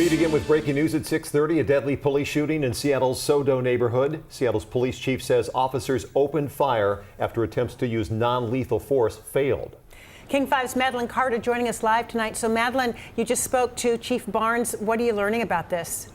We begin with breaking news at 6:30. A deadly police shooting in Seattle's SODO neighborhood. Seattle's police chief says officers opened fire after attempts to use non-lethal force failed. King 5's Madeline Carter joining us live tonight. So Madeline, you just spoke to Chief Barnes. What are you learning about this?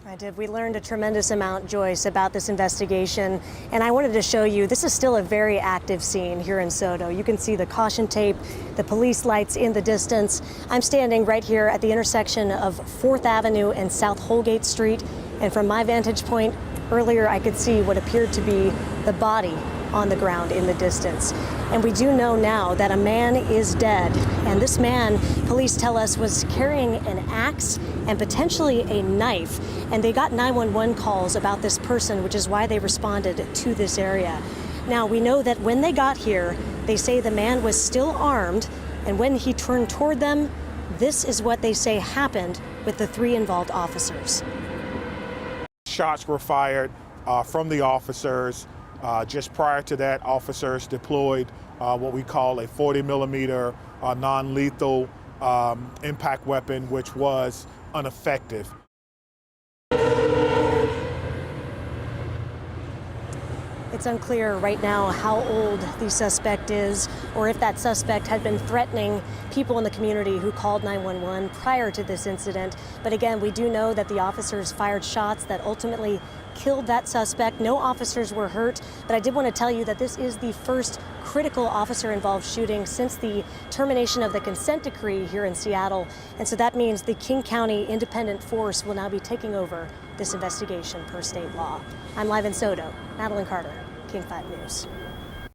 I did. We learned a tremendous amount, Joyce, about this investigation, and I wanted to show you this is still a very active scene here in SODO. You can see the caution tape, the police lights in the distance. I'm standing right here at the intersection of 4th Avenue and South Holgate Street, and from my vantage point earlier I could see what appeared to be the body on the ground in the distance. And we do know now that a man is dead, and this man, police tell us, was carrying an axe and potentially a knife, and they got 911 calls about this person, which is why they responded to this area. Now, we know that when they got here, they say the man was still armed, and when he turned toward them, this is what they say happened with the 3 involved officers. Shots were fired from the officers. Just prior to that, officers deployed what we call a 40 millimeter non-lethal impact weapon, which was ineffective. It's unclear right now how old the suspect is, or if that suspect had been threatening people in the community who called 911 prior to this incident. But again, we do know that the officers fired shots that ultimately killed that suspect. No officers were hurt, but I did want to tell you that this is the first critical officer-involved shooting since the termination of the consent decree here in Seattle. And so that means the King County Independent Force will now be taking over this investigation per state law. I'm live in SODO. Madeline Carter, King 5 News.